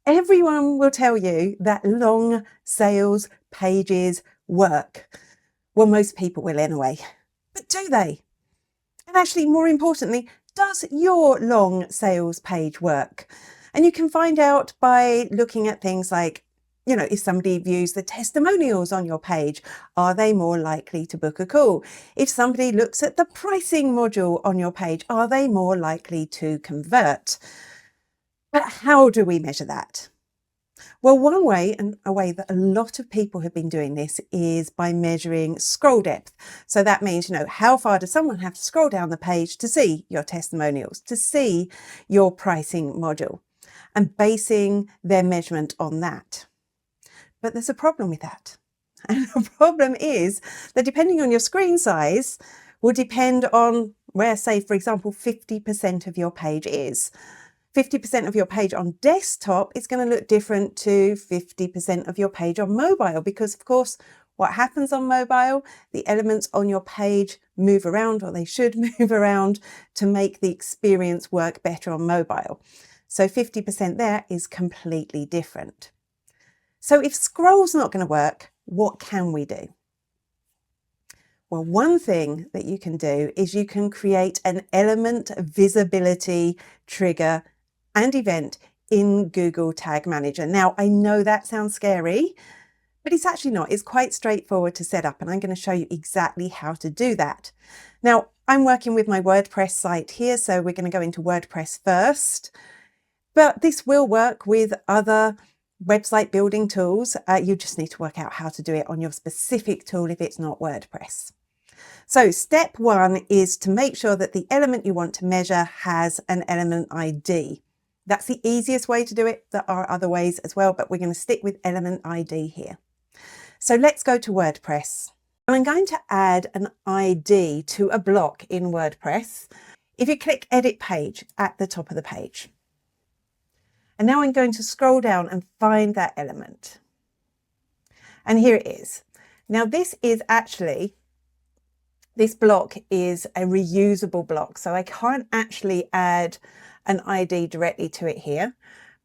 Everyone will tell you that long sales pages work. Well, most people will anyway. But do they? And actually, more importantly, does your long sales page work? And you can find out by looking at things like, if somebody views the testimonials on your page, are they more likely to book a call? If somebody looks at the pricing module on your page, are they more likely to convert? But how do we measure that? Well, one way, and a way that a lot of people have been doing this, is by measuring scroll depth. So that means, how far does someone have to scroll down the page to see your testimonials, to see your pricing module, and basing their measurement on that. But there's a problem with that. And the problem is that depending on your screen size will depend on where, say, for example, 50% of your page is. 50% of your page on desktop is going to look different to 50% of your page on mobile, because of course, what happens on mobile, the elements on your page move around, or they should move around to make the experience work better on mobile. So 50% there is completely different. So if scroll's not going to work, what can we do? Well, one thing that you can do is you can create an element visibility trigger and event in Google Tag Manager. Now, I know that sounds scary, but it's actually not. It's quite straightforward to set up, and I'm going to show you exactly how to do that. Now, I'm working with my WordPress site here, so we're going to go into WordPress first, but this will work with other website building tools. You just need to work out how to do it on your specific tool if it's not WordPress. So step one is to make sure that the element you want to measure has an element ID. That's the easiest way to do it. There are other ways as well, but we're going to stick with element ID here. So let's go to WordPress. I'm going to add an ID to a block in WordPress. If you click Edit Page at the top of the page. And now I'm going to scroll down and find that element. And here it is. Now this block is a reusable block, so I can't actually add an ID directly to it here.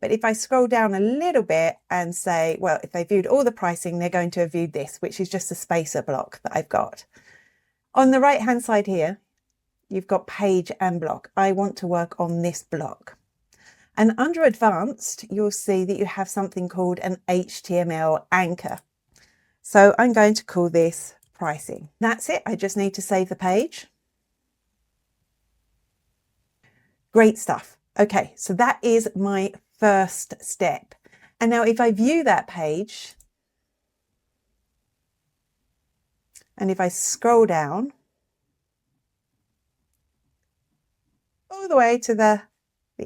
But if I scroll down a little bit and say, well, if they viewed all the pricing, they're going to have viewed this, which is just a spacer block that I've got. On the right hand side here, you've got page and block. I want to work on this block. And under advanced, you'll see that you have something called an HTML anchor. So I'm going to call this pricing. That's it. I just need to save the page. Great stuff. Okay, so that is my first step. And now if I view that page, and if I scroll down all the way to the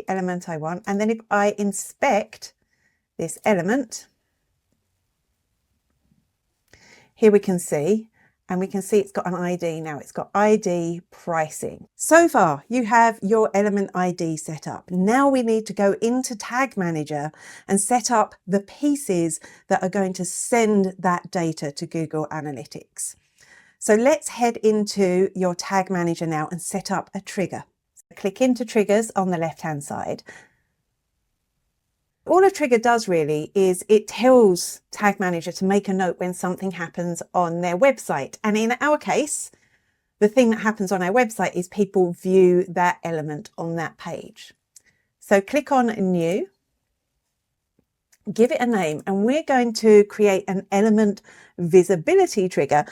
element I want, and then if I inspect this element, here we can see, and we can see it's got an ID now. It's got ID pricing. So far, you have your element ID set up. Now we need to go into Tag Manager and set up the pieces that are going to send that data to Google Analytics. So let's head into your Tag Manager now and set up a trigger. Click into triggers on the left-hand side. All a trigger does really is it tells Tag Manager to make a note when something happens on their website. And in our case, the thing that happens on our website is people view that element on that page. So click on New, give it a name, and we're going to create an element visibility trigger.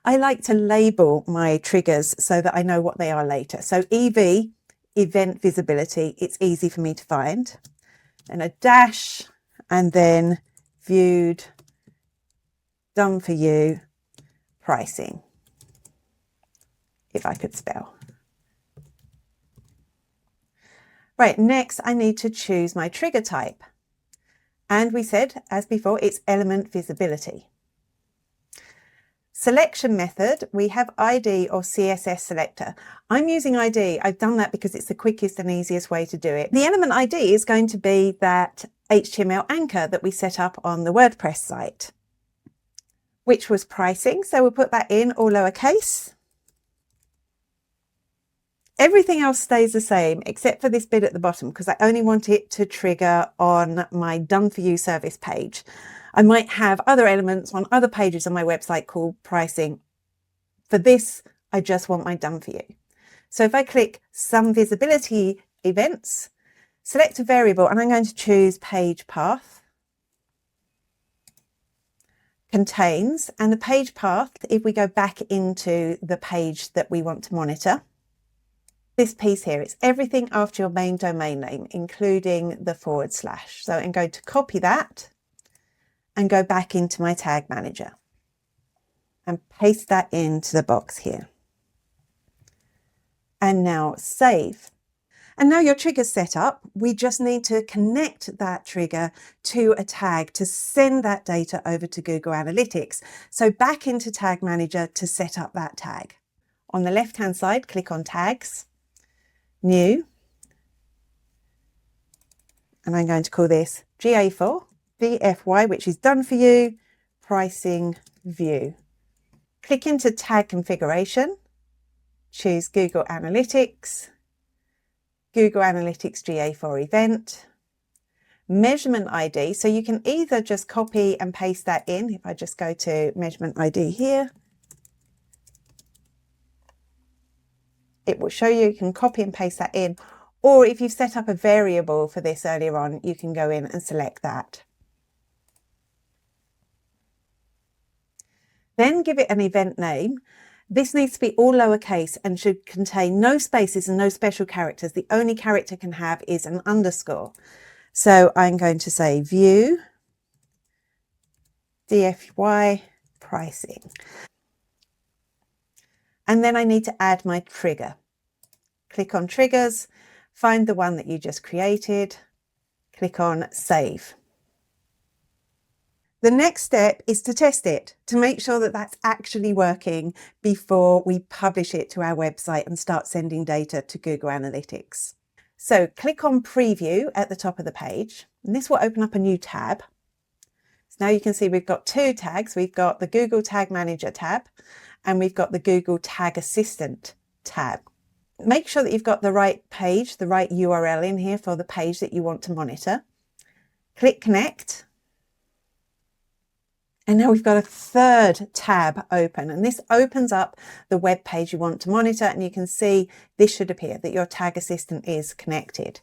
I like to label my triggers so that I know what they are later. So EV, event visibility, it's easy for me to find. And a dash, and then viewed, done for you, pricing, if I could spell. Right, next I need to choose my trigger type. And we said, as before, it's element visibility. Selection method, we have ID or CSS selector. I'm using ID. I've done that because it's the quickest and easiest way to do it. The element ID is going to be that HTML anchor that we set up on the WordPress site, which was pricing. So we'll put that in all lowercase. Everything else stays the same except for this bit at the bottom because I only want it to trigger on my Done For You service page. I might have other elements on other pages on my website called pricing. For this, I just want my Done For You. So if I click Some Visibility Events, select a variable, and I'm going to choose Page Path. Contains, and the page path, if we go back into the page that we want to monitor, this piece here, it's everything after your main domain name, including the /. So I'm going to copy that and go back into my tag manager and paste that into the box here. And now save. And now your trigger's set up. We just need to connect that trigger to a tag to send that data over to Google Analytics. So back into Tag Manager to set up that tag. On the left-hand side, click on Tags, New, and I'm going to call this GA4, VFY, which is Done For You, Pricing View. Click into Tag Configuration, choose Google Analytics, Google Analytics GA4 event, measurement ID. So you can either just copy and paste that in. If I just go to measurement ID here, it will show you can copy and paste that in. Or if you've set up a variable for this earlier on, you can go in and select that. Then give it an event name. This needs to be all lowercase and should contain no spaces and no special characters. The only character can have is an underscore. So I'm going to say view DFY pricing. And then I need to add my trigger. Click on triggers, find the one that you just created, click on save. The next step is to test it, to make sure that that's actually working before we publish it to our website and start sending data to Google Analytics. So click on Preview at the top of the page, and this will open up a new tab. So now you can see we've got two tags. We've got the Google Tag Manager tab, and we've got the Google Tag Assistant tab. Make sure that you've got the right page, the right URL in here for the page that you want to monitor. Click Connect. And now we've got a third tab open, and this opens up the web page you want to monitor, and you can see this should appear that your Tag Assistant is connected.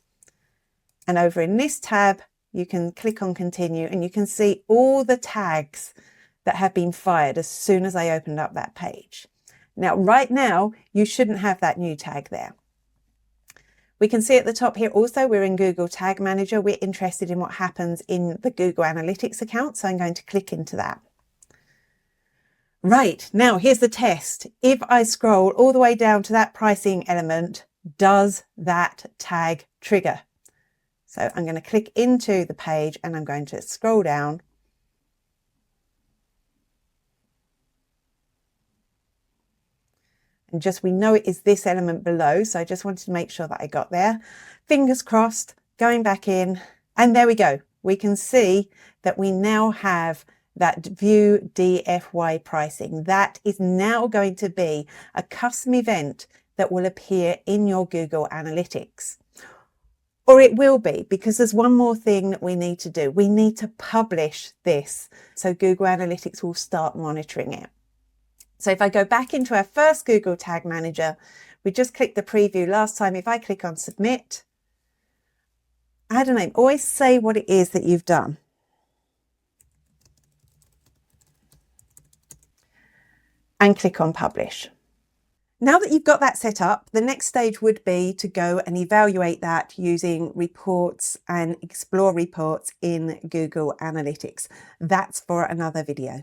And over in this tab, you can click on Continue, and you can see all the tags that have been fired as soon as I opened up that page. Now, right now, you shouldn't have that new tag there. We can see at the top here also we're in Google Tag Manager. We're interested in what happens in the Google Analytics account, so I'm going to click into that. Right, now here's the test. If I scroll all the way down to that pricing element, does that tag trigger? So I'm going to click into the page and I'm going to scroll down. And just, we know it is this element below, so I just wanted to make sure that I got there. Fingers crossed, going back in, and there we go. We can see that we now have that view DFY pricing. That is now going to be a custom event that will appear in your Google Analytics. Or it will be, because there's one more thing that we need to do. We need to publish this so Google Analytics will start monitoring it. So if I go back into our first Google Tag Manager, we just clicked the preview last time. If I click on Submit, add a name, always say what it is that you've done. And click on Publish. Now that you've got that set up, the next stage would be to go and evaluate that using reports and explore reports in Google Analytics. That's for another video.